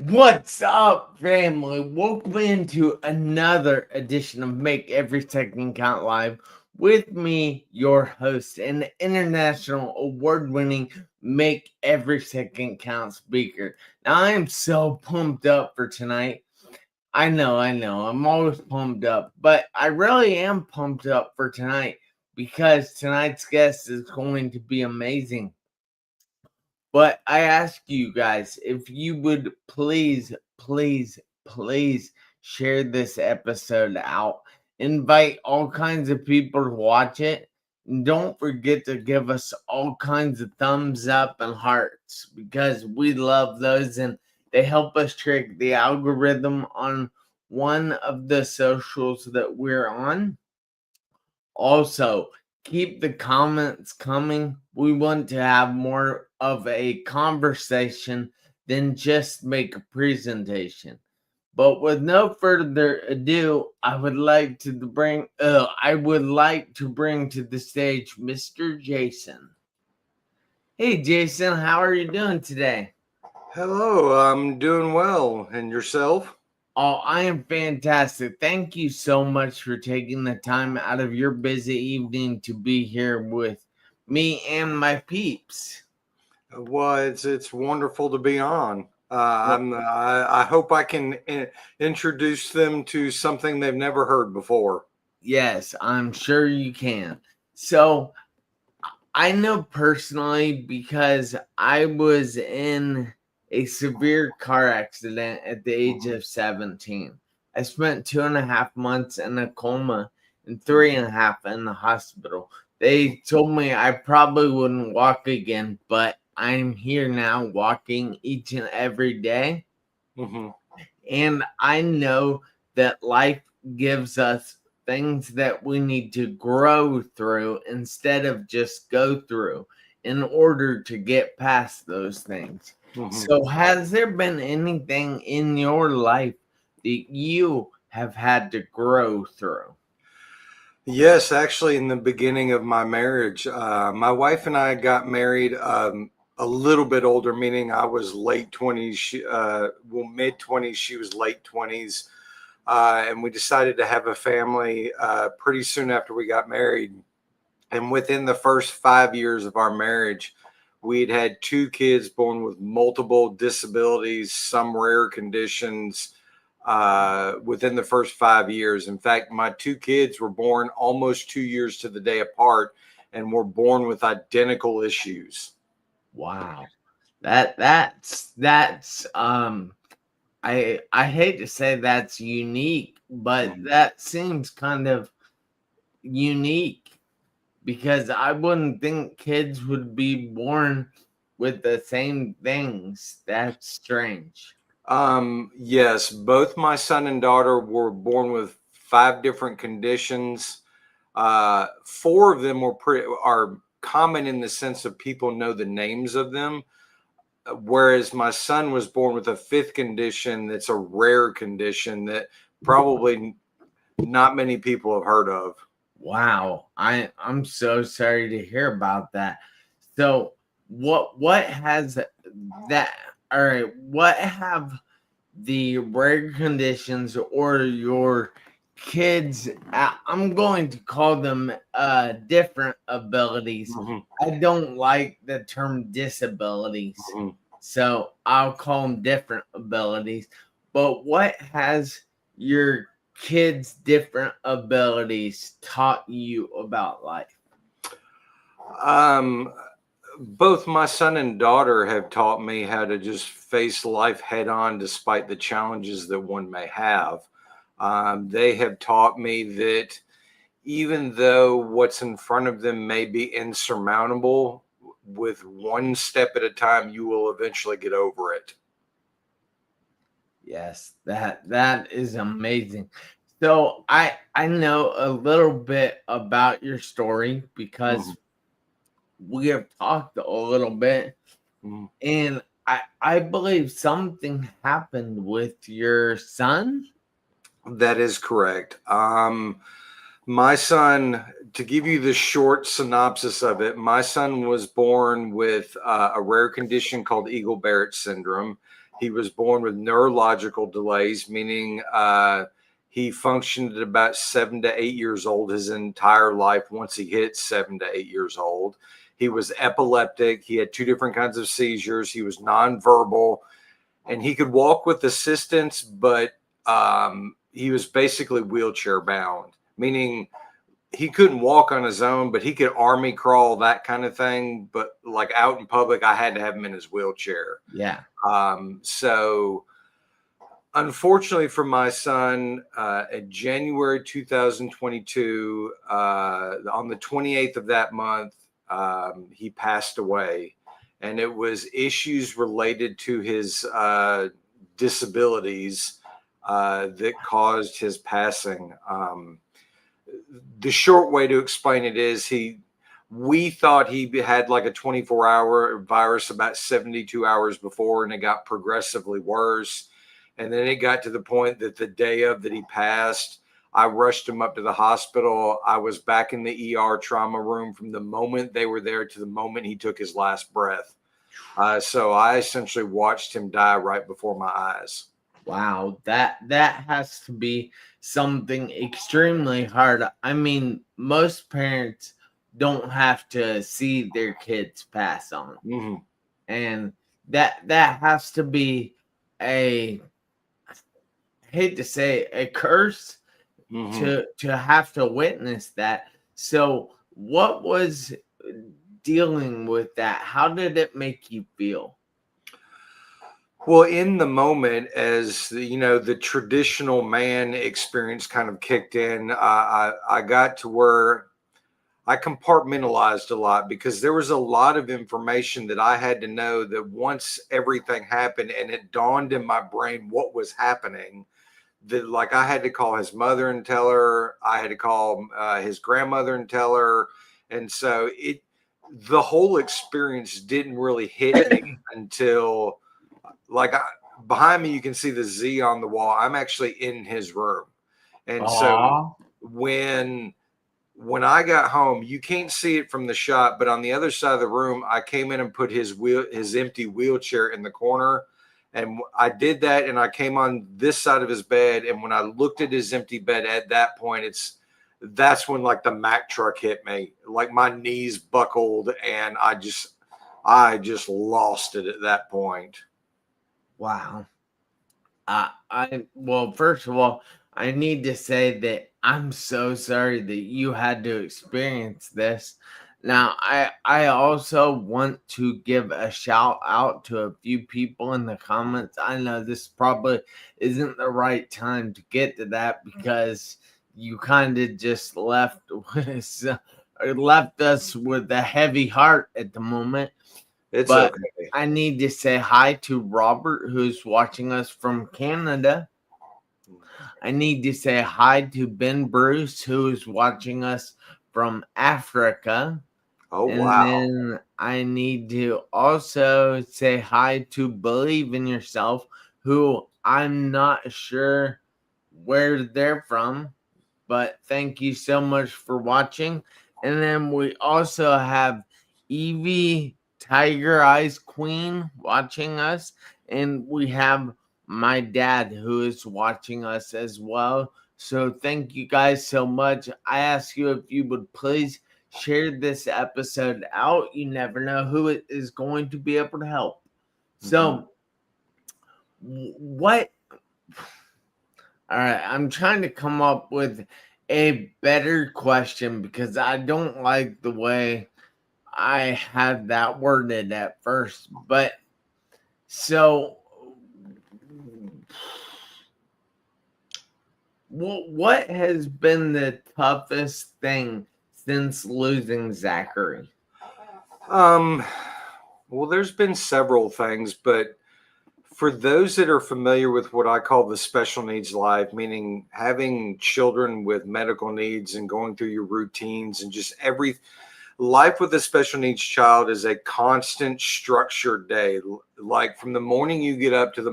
What's up, family? Welcome into another edition of Make Every Second Count Live with me, your host, and international award-winning Make Every Second Count speaker. Now, I am so pumped up for tonight. I know, I'm always pumped up, but I really am pumped up for tonight because tonight's guest is going to be amazing. But I ask you guys if you would please share this episode out. Invite all kinds of people to watch it. And don't forget to give us all kinds of thumbs up and hearts because we love those and they help us trick the algorithm on one of the socials that we're on. Also, keep the comments coming. We want to have more of a conversation than just make a presentation. But with no further ado, I would like to bring to the stage Mr. Jason. Hey Jason, how are you doing today? Hello, I'm doing well. And yourself? Oh, I am fantastic. Thank you so much for taking the time out of your busy evening to be here with me and my peeps. Well, it's wonderful to be on. Well, I hope I can introduce them to something they've never heard before. yes, I'm sure you can. So, I know personally because I was in a severe car accident at the age Mhm. of 17. I spent 2.5 months in a coma and 3.5 in the hospital. They told me I probably wouldn't walk again, but I'm here now walking each and every day. Mhm. And I know that life gives us things that we need to grow through instead of just go through in order to get past those things. Mhm. So, has there been anything in your life that you have had to grow through? Yes, actually, in the beginning of my marriage, my wife and I got married a little bit older, meaning I was late 20s, mid 20s, she was late 20s. And we decided to have a family pretty soon after we got married. And within the first 5 years of our marriage, we'd had two kids born with multiple disabilities, some rare conditions within the first 5 years. In fact, my two kids were born almost 2 years to the day apart and were born with identical issues. Wow. That's I hate to say that's unique, but Mhm. that seems kind of unique because I wouldn't think kids would be born with the same things. That's strange. Yes, both my son and daughter were born with five different conditions. Four of them are common in the sense of people know the names of them, whereas my son was born with a fifth condition that's a rare condition that probably not many people have heard of. Wow. I'm so sorry to hear about that. So what has that all right, what have the rare conditions or your kids I'm going to call them different abilities. Mhm, I don't like the term disabilities, mhm. so I'll call them different abilities. But what has your kids different abilities taught you about life? Um, Both my son and daughter have taught me how to just face life head on despite the challenges that one may have. They have taught me that even though what's in front of them may be insurmountable, with one step at a time, you will eventually get over it. Yes, that is amazing. So I know a little bit about your story Mhm, because we have talked a little bit, mhm. and I believe something happened with your son. That is correct. My son, to give you the short synopsis of it, my son was born with a rare condition called Eagle Barrett syndrome. He was born with neurological delays, meaning he functioned at about 7 to 8 years old his entire life once he hit 7 to 8 years old. He was epileptic. He had 2 different kinds of seizures. He was nonverbal, and he could walk with assistance, but he was basically wheelchair bound, meaning he couldn't walk on his own, but he could army crawl, that kind of thing. But like out in public, I had to have him in his wheelchair. Yeah. So unfortunately for my son, in January 2022, on the 28th of that month, he passed away. And it was issues related to his disabilities that caused his passing. The short way to explain it is we thought he had like a 24-hour virus about 72 hours before, and it got progressively worse. And then it got to the point that the day of that he passed, I rushed him up to the hospital. I was back in the ER trauma room from the moment they were there to the moment he took his last breath. So I essentially watched him die right before my eyes. Wow, that has to be something extremely hard. I mean, most parents don't have to see their kids pass on. Mm-hmm. And that has to be I hate to say, a curse Mm-hmm. to have to witness that. So what was dealing with that? How did it make you feel? Well, in the moment, as the traditional man experience kind of kicked in, I got to where I compartmentalized a lot, because there was a lot of information that I had to know, that once everything happened and it dawned in my brain what was happening, that like I had to call his mother and tell her, I had to call his grandmother and tell her. And so the whole experience didn't really hit me until behind me, you can see the Z on the wall. I'm actually in his room. And so when I got home, you can't see it from the shot, but on the other side of the room, I came in and put his empty wheelchair in the corner. And I did that, and I came on this side of his bed. And when I looked at his empty bed at that point, that's when like the Mack truck hit me, like my knees buckled, and I just lost it at that point. Wow. Well, first of all, I need to say that I'm so sorry that you had to experience this. Now, I also want to give a shout out to a few people in the comments. I know this probably isn't the right time to get to that, because you kind of just left us with a heavy heart at the moment. But okay. I need to say hi to Robert, who's watching us from Canada. I need to say hi to Ben Bruce, who is watching us from Africa. Oh, and wow. then I need to also say hi to Believe in Yourself, who I'm not sure where they're from, but thank you so much for watching. And then we also have Evie Tiger Eyes Queen watching us, and we have my dad who is watching us as well. So thank you guys so much. I ask you if you would please share this episode out. You never know who it is going to be able to help. So what all right, I'm trying to come up with a better question, because I don't like the way I had that worded at first. But so what has been the toughest thing since losing Zachary? Well, there's been several things, but for those that are familiar with what I call the special needs life, meaning having children with medical needs and going through your routines and just life with a special needs child is a constant structured day. Like from the morning you get up to the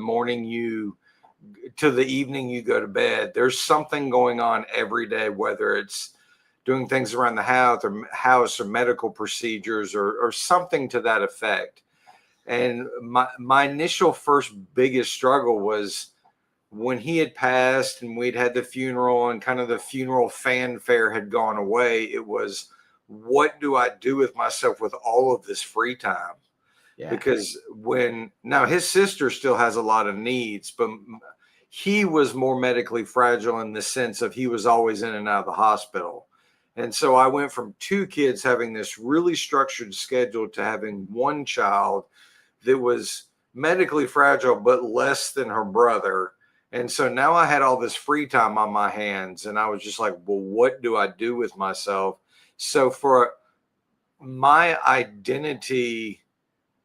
evening you go to bed, there's something going on every day, whether it's doing things around the house or medical procedures or something to that effect. And my initial first biggest struggle was when he had passed and we'd had the funeral and kind of the funeral fanfare had gone away. It was, what do I do with myself with all of this free time? Yeah. Because now his sister still has a lot of needs, but he was more medically fragile in the sense of he was always in and out of the hospital. And so I went from 2 kids having this really structured schedule to having one child that was medically fragile, but less than her brother. And so now I had all this free time on my hands, and I was just like, well, what do I do with myself? So for my identity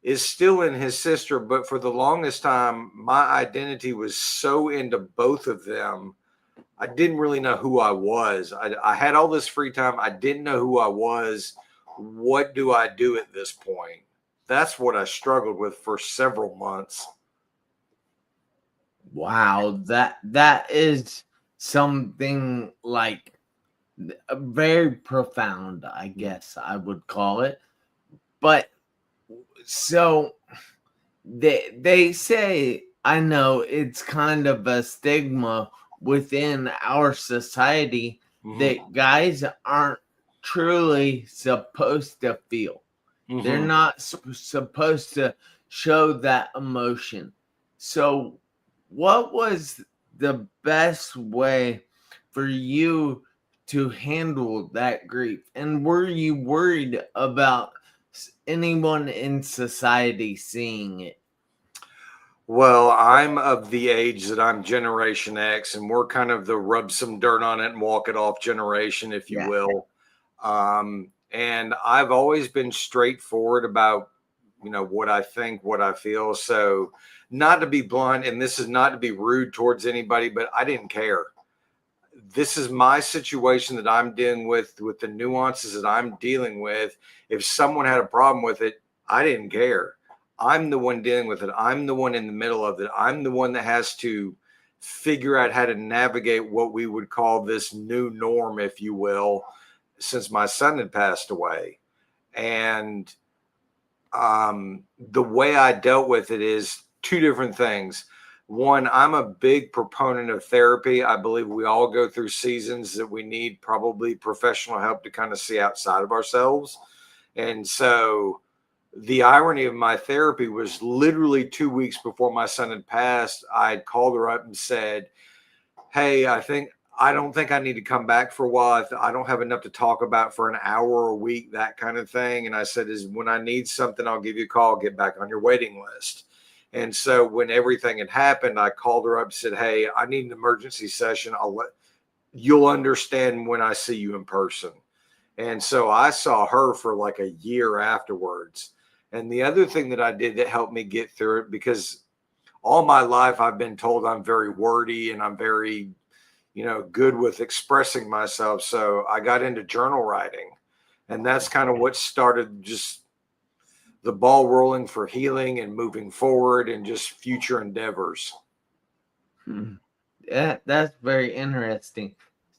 is still in his sister, but for the longest time, my identity was so into both of them. I didn't really know who I was. I had all this free time. I didn't know who I was. What do I do at this point? That's what I struggled with for several months. Wow, that is something like very profound, I guess I would call it. But so they say, I know it's kind of a stigma within our society that guys aren't truly supposed to feel. They're not supposed to show that emotion. So what was the best way for you to handle that grief? And were you worried about anyone in society seeing it? Well, I'm of the age that I'm Generation X, and we're kind of the rub some dirt on it and walk it off generation, if you will. And I've always been straightforward about, what I think, what I feel. So not to be blunt, and this is not to be rude towards anybody, but I didn't care. This is my situation that I'm dealing with the nuances that I'm dealing with. If someone had a problem with it, I didn't care. I'm the one dealing with it. I'm the one in the middle of it. I'm the one that has to figure out how to navigate what we would call this new norm, if you will, since my son had passed away. And the way I dealt with it is 2 different things. One, I'm a big proponent of therapy. I believe we all go through seasons that we need probably professional help to kind of see outside of ourselves. And so the irony of my therapy was literally 2 weeks before my son had passed, I had called her up and said, hey, I don't think I need to come back for a while. I don't have enough to talk about for an hour or a week, that kind of thing. And I said, when I need something, I'll give you a call, get back on your waiting list. And so when everything had happened, I called her up and said, hey, I need an emergency session. You'll understand when I see you in person. And so I saw her for like a year afterwards. And the other thing that I did that helped me get through it, because all my life I've been told I'm very wordy and I'm very, good with expressing myself. So I got into journal writing, and that's kind of what started just the ball rolling for healing and moving forward and just future endeavors. Yeah, that's very interesting.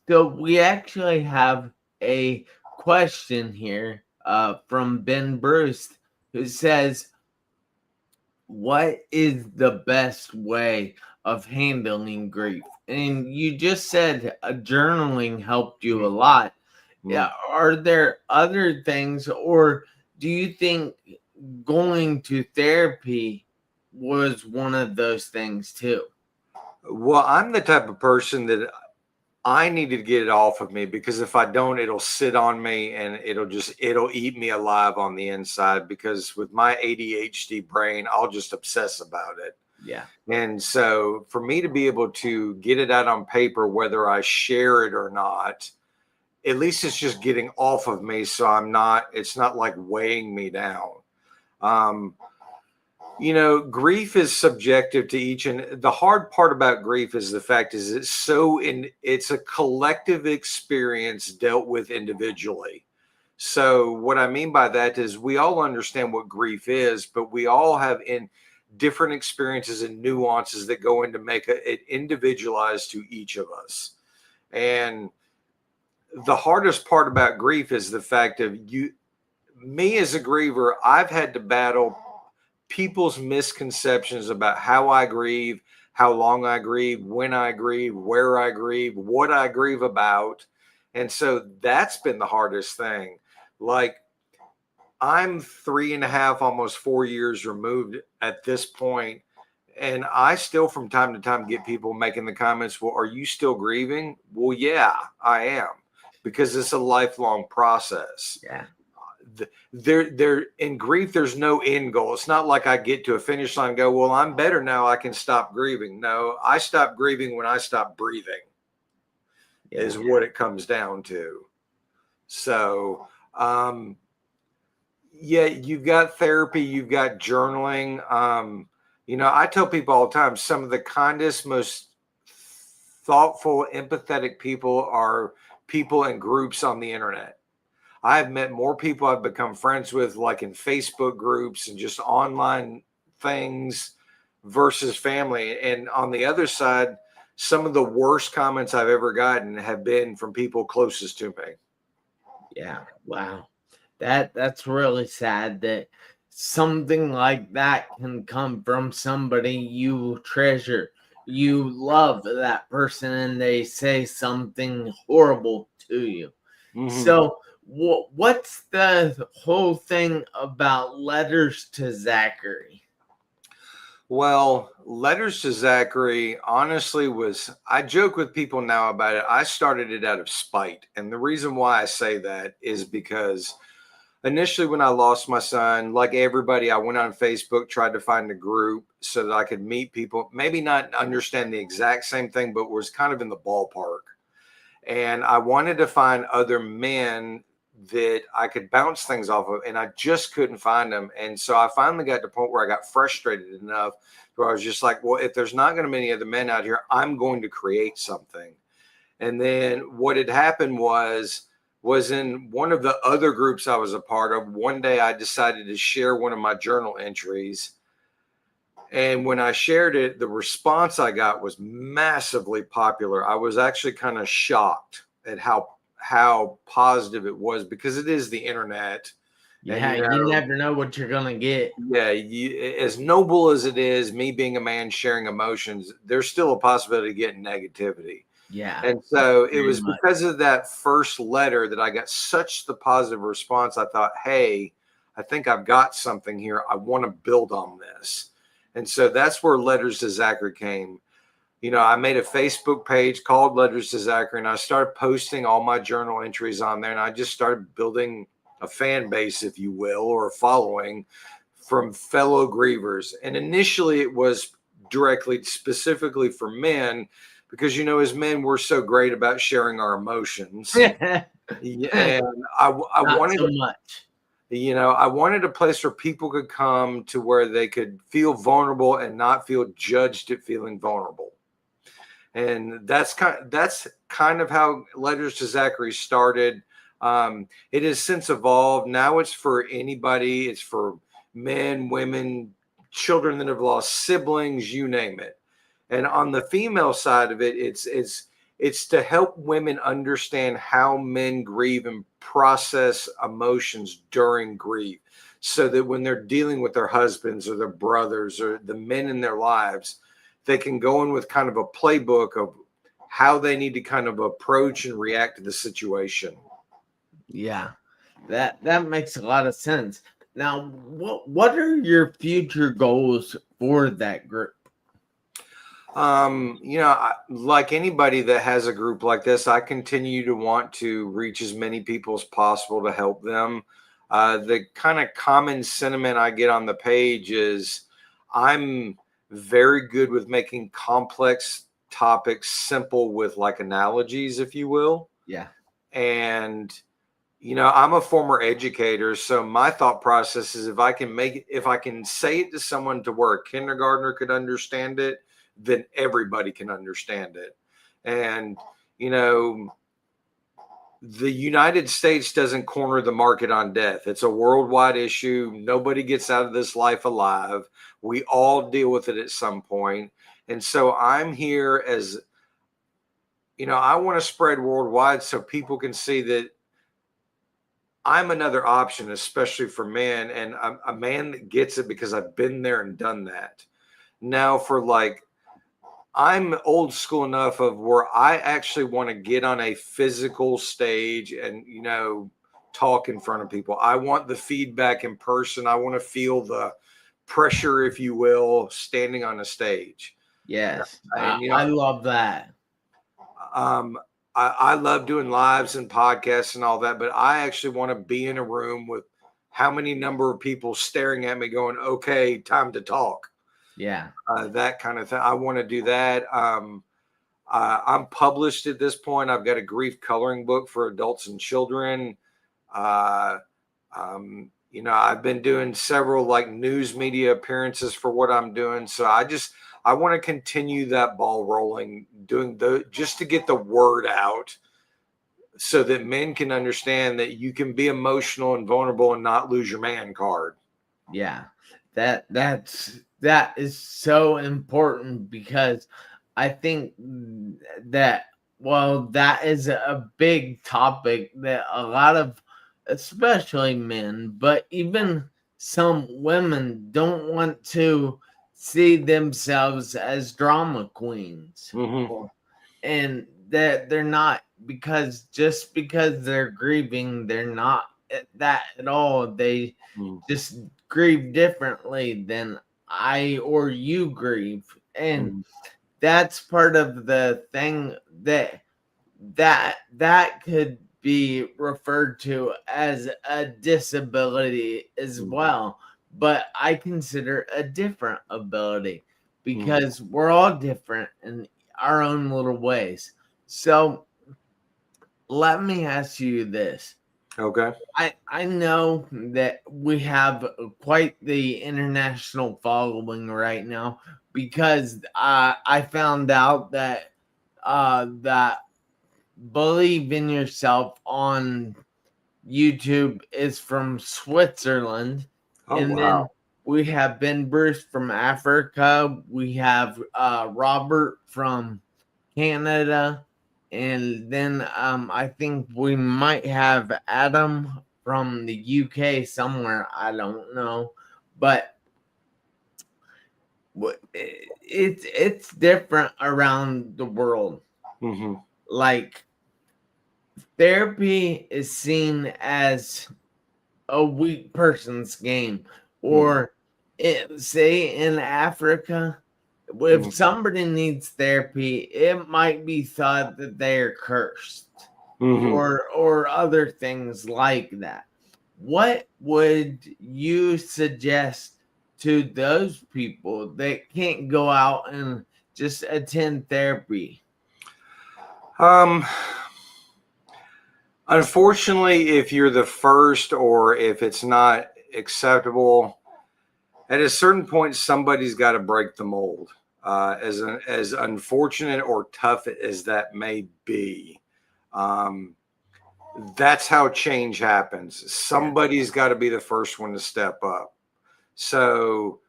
So we actually have a question here from Ben Bruce, who says, what is the best way of handling grief? And you just said journaling helped you a lot. Yeah. Are there other things, or do you think going to therapy was one of those things too? Well, I'm the type of person that I needed to get it off of me, because if I don't, it'll sit on me and it'll eat me alive on the inside, because with my ADHD brain, I'll just obsess about it. Yeah. And so for me to be able to get it out on paper, whether I share it or not, at least it's just getting off of me. So it's not like weighing me down. Grief is subjective to each, and the hard part about grief is the fact is it's a collective experience dealt with individually. So what I mean by that is we all understand what grief is, but we all have in different experiences and nuances that go into make it individualized to each of us. And the hardest part about grief is the fact of me as a griever, I've had to battle people's misconceptions about how I grieve, how long I grieve, when I grieve, where I grieve, what I grieve about. And so that's been the hardest thing. Like, I'm 3.5, almost 4 years removed at this point, and I still from time to time get people making the comments, well, are you still grieving? Well, yeah, I am, because it's a lifelong process. Yeah. There in grief, there's no end goal. It's not like I get to a finish line and go, well, I'm better now, I can stop grieving. No, I stop grieving when I stop breathing, is what it comes down to. So yeah, you've got therapy, you've got journaling. I tell people all the time, some of the kindest, most thoughtful, empathetic people are people in groups on the internet. I've met more people I've become friends with, like in Facebook groups and just online things, versus family. And on the other side, some of the worst comments I've ever gotten have been from people closest to me. Yeah. Wow. That's really sad that something like that can come from somebody you treasure. You love that person and they say something horrible to you. So what's the whole thing about Letters to Zachary? Well, Letters to Zachary honestly I joke with people now about it. I started it out of spite. And the reason why I say that is because initially when I lost my son, like everybody, I went on Facebook, tried to find a group so that I could meet people, maybe not understand the exact same thing, but was kind of in the ballpark. And I wanted to find other men that I could bounce things off of, and I just couldn't find them. And so I finally got to the point where I got frustrated enough where I was just like, well, if there's not going to be any other men out here, I'm going to create something. And then what had happened was in one of the other groups I was a part of, one day I decided to share one of my journal entries. And when I shared it, the response I got was massively popular. I was actually kind of shocked at how positive it was, because it is the internet. Yeah, and, you never know what you're going to get. Yeah, as noble as it is, me being a man sharing emotions, there's still a possibility of getting negativity. Yeah. And so it was because of that first letter that I got such the positive response. I thought, hey, I think I've got something here. I want to build on this. And so that's where Letters to Zachary came. I made a Facebook page called Letters to Zachary, and I started posting all my journal entries on there. And I just started building a fan base, if you will, or a following from fellow grievers. And initially it was specifically for men, because, as men, we're so great about sharing our emotions. And I wanted so much. I wanted a place where people could come to where they could feel vulnerable and not feel judged at feeling vulnerable. And that's kind of how Letters to Zachary started. It has since evolved. Now it's for anybody. It's for men, women, children that have lost siblings, you name it. And on the female side of it, it's to help women understand how men grieve and process emotions during grief, so that when they're dealing with their husbands or their brothers or the men in their lives, they can go in with kind of a playbook of how they need to kind of approach and react to the situation. Yeah, that makes a lot of sense. Now, what are your future goals for that group? Like anybody that has a group like this, I continue to want to reach as many people as possible to help them. The kind of common sentiment I get on the page is I'm very good with making complex topics simple with like analogies, if you will. Yeah. And I'm a former educator, so my thought process is if I can say it to someone to where a kindergartner could understand it, then everybody can understand it. And, the United States doesn't corner the market on death. It's a worldwide issue. Nobody gets out of this life alive. We all deal with it at some point. And so I'm here as, I want to spread worldwide so people can see that I'm another option, especially for men, and I'm a man that gets it because I've been there and done that. Now, for like, I'm old school enough of where I actually want to get on a physical stage and, talk in front of people. I want the feedback in person. I want to feel the pressure, if you will, standing on a stage. Yes, And, I love that. um, I love doing lives and podcasts and all that, but I actually want to be in a room with how many number of people staring at me going, okay, time to talk. Yeah. That kind of thing. I want to do that. I'm published at this point. I've got a grief coloring book for adults and children. Uh, I've been doing several like news media appearances for what I'm doing. So I want to continue that ball rolling, just to get the word out so that men can understand that you can be emotional and vulnerable and not lose your man card. Yeah. That is so important, because I think that, well, that is a big topic that a lot of, especially men, but even some women, don't want to see themselves as drama queens. Mm-hmm. And that they're not, because just because they're grieving, they're not that at all. They just grieve differently than I or you grieve. And that's part of the thing that could be referred to as a disability as well, but I consider a different ability, because we're all different in our own little ways. So let me ask you this. Okay. I know that we have quite the international following right now, because I found out that that Believe in Yourself on YouTube is from Switzerland. Oh, And wow. then we have Ben Bruce from Africa. We have Robert from Canada. And then I think we might have Adam from the UK somewhere. I don't know. But it's different around the world. Mm-hmm. Like, therapy is seen as a weak person's game, or say in Africa, if somebody needs therapy, it might be thought that they are cursed, or other things like that. What would you suggest to those people that can't go out and just attend therapy? Unfortunately, if you're the first or if it's not acceptable, at a certain point, somebody's got to break the mold. As unfortunate or tough as that may be, that's how change happens. Somebody's got to be the first one to step up. So,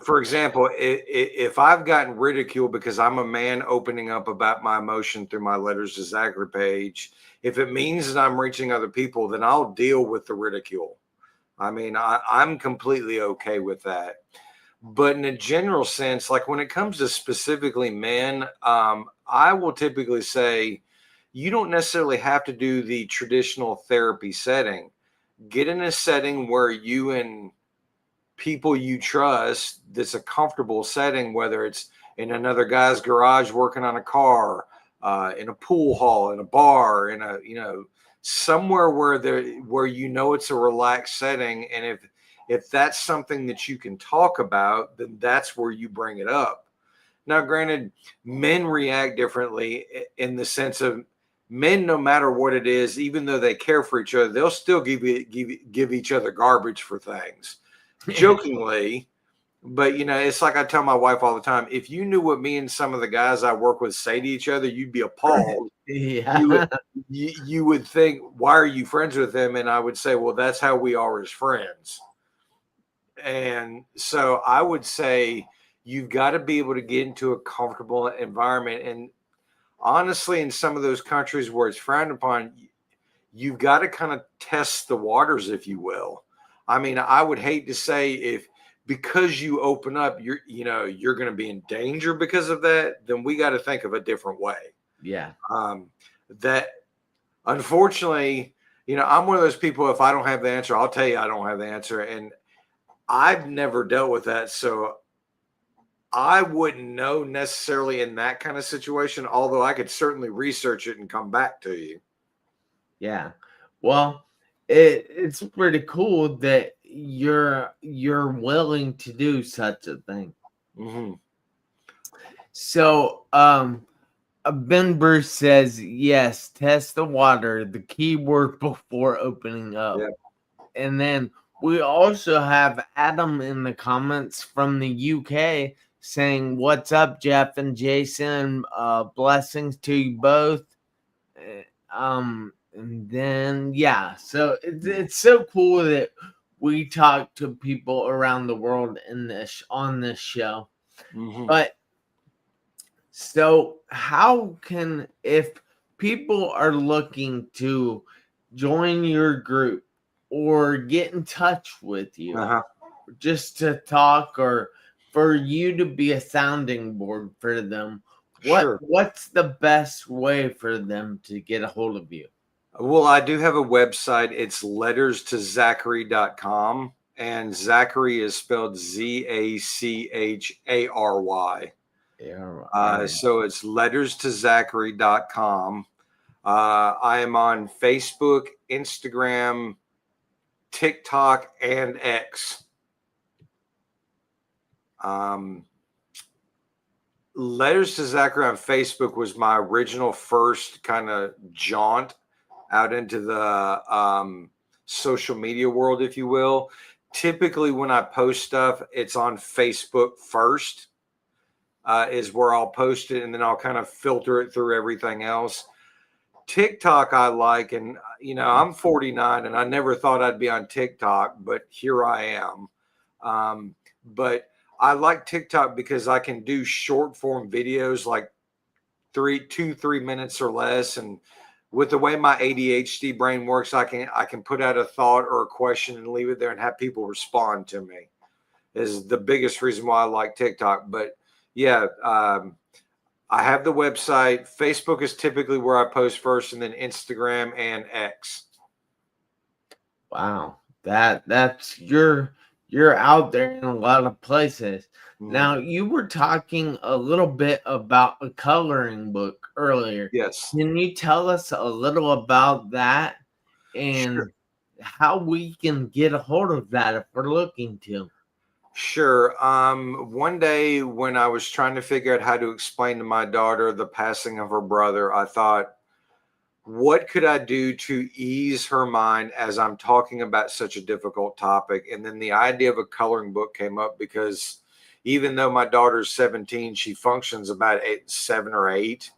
for example, if I've gotten ridiculed because I'm a man opening up about my emotion through my Letters to Zachary page, if it means that I'm reaching other people, then I'll deal with the ridicule. I mean, I'm completely okay with that. But in a general sense, like when it comes to specifically men, I will typically say you don't necessarily have to do the traditional therapy setting. Get in a setting where you and people you trust, that's a comfortable setting, whether it's in another guy's garage working on a car, in a pool hall, in a bar, in a somewhere where it's a relaxed setting. And if that's something that you can talk about, then that's where you bring it up. Now, granted, men react differently in the sense of men, no matter what it is, even though they care for each other, they'll still give each other garbage for things, jokingly. But it's like I tell my wife all the time, if you knew what me and some of the guys I work with say to each other, you'd be appalled. Yeah. You would think, why are you friends with him? And I would say, well, that's how we are as friends. And so I would say you've got to be able to get into a comfortable environment. And honestly, in some of those countries where it's frowned upon, you've got to kind of test the waters, if you will. I mean, I would hate to say if because you open up, you're going to be in danger because of that, then we got to think of a different way. Yeah. That unfortunately, I'm one of those people, if I don't have the answer, I'll tell you I don't have the answer. And I've never dealt with that. So I wouldn't know necessarily in that kind of situation, although I could certainly research it and come back to you. Yeah. Well, it's pretty cool that you're willing to do such a thing. Mm-hmm. So, Ben Bruce says, yes, test the water, the key word before opening up. Yeah. And then we also have Adam in the comments from the UK saying, what's up, Jeff and Jason? Blessings to you both. And then, yeah, so it's so cool that we talk to people around the world on this show. Mm-hmm. But so how can, if people are looking to join your group or get in touch with you just to talk or for you to be a sounding board for them, what's the best way for them to get a hold of you? Well, I do have a website. It's letterstozachary.com, and Zachary is spelled Zachary. So it's letterstozachary.com. I am on Facebook, Instagram, TikTok, and X. Letters to Zachary on Facebook was my original first kind of jaunt out into the social media world, if you will. Typically, when I post stuff, it's on Facebook first, is where I'll post it, and then I'll kind of filter it through everything else. TikTok I like, and I'm 49, and I never thought I'd be on TikTok, but here I am. But I like TikTok because I can do short form videos, like 3 minutes or less, and with the way my ADHD brain works, I can put out a thought or a question and leave it there and have people respond to me. Is the biggest reason why I like TikTok. But yeah, I have the website. Facebook is typically where I post first, and then Instagram and X. Wow, that's you're out there in a lot of places. Now, you were talking a little bit about a coloring book earlier. Yes. Can you tell us a little about that and how we can get a hold of that if we're looking to? Sure. One day when I was trying to figure out how to explain to my daughter the passing of her brother, I thought, what could I do to ease her mind as I'm talking about such a difficult topic? And then the idea of a coloring book came up because even though my daughter's 17, she functions about 7 or 8.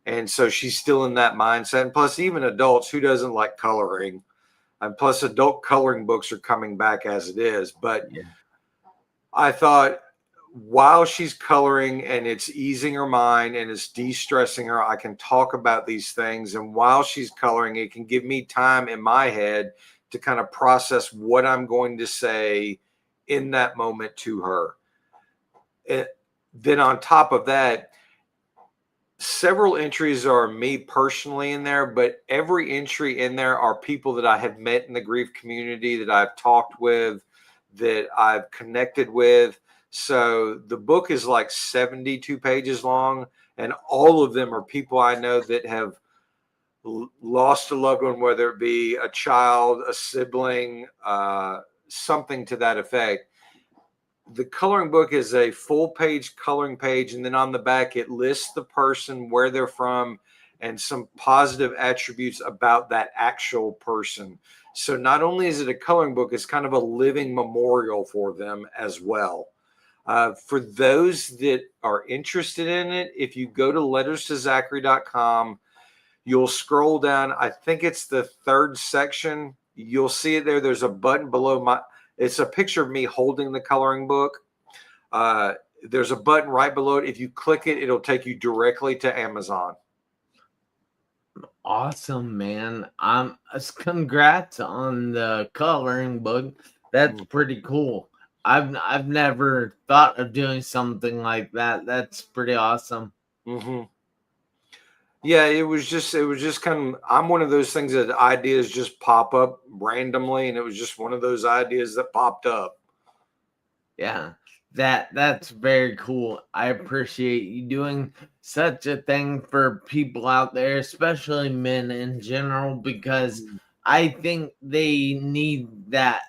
And so she's still in that mindset. And plus, even adults, who doesn't like coloring? And plus, adult coloring books are coming back as it is. But I thought, while she's coloring and it's easing her mind and it's de-stressing her, I can talk about these things. And while she's coloring, it can give me time in my head to kind of process what I'm going to say in that moment to her. Then on top of that, several entries are me personally in there, but every entry in there are people that I have met in the grief community, that I've talked with, that I've connected with. So the book is like 72 pages long, and all of them are people I know that have lost a loved one, whether it be a child, a sibling, something to that effect. The coloring book is a full page coloring page, and then on the back it lists the person, where they're from, and some positive attributes about that actual person. So not only is it a coloring book, it's kind of a living memorial for them as well. For those that are interested in it, if you go to letterstozachary.com, you'll scroll down. I think it's the 3rd section. You'll see it there. There's a button below it's a picture of me holding the coloring book. There's a button right below it. If you click it, it'll take you directly to Amazon. Awesome, man. Congrats on the coloring book. That's pretty cool. I've never thought of doing something like that. That's pretty awesome. Mm-hmm. Yeah, it was just kind of, I'm one of those things that ideas just pop up randomly, and it was just one of those ideas that popped up. Yeah. That's very cool. I appreciate you doing such a thing for people out there, especially men in general, because I think they need that.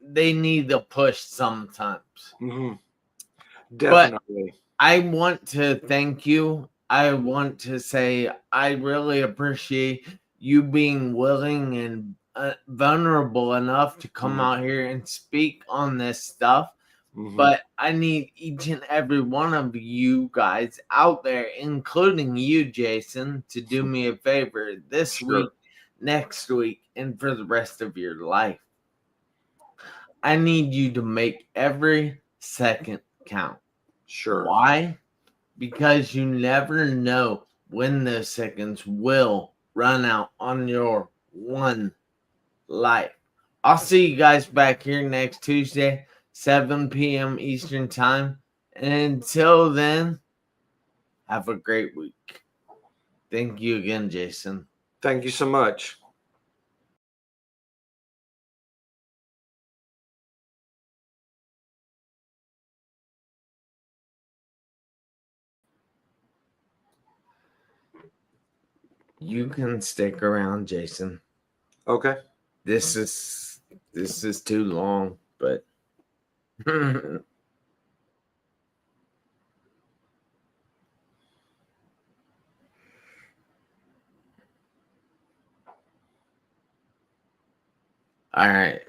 They need the push sometimes. Mm-hmm. But Definitely. I want to thank you. I want to say I really appreciate you being willing and vulnerable enough to come out here and speak on this stuff. Mm-hmm. But I need each and every one of you guys out there, including you, Jason, to do me a favor this week, next week, and for the rest of your life. I need you to make every second count. Sure. Why? Because you never know when those seconds will run out on your one life. I'll see you guys back here next Tuesday, 7 p.m. Eastern Time. And until then, have a great week. Thank you again, Jason. Thank you so much. You can stick around, Jason. Okay. This is too long, but all right.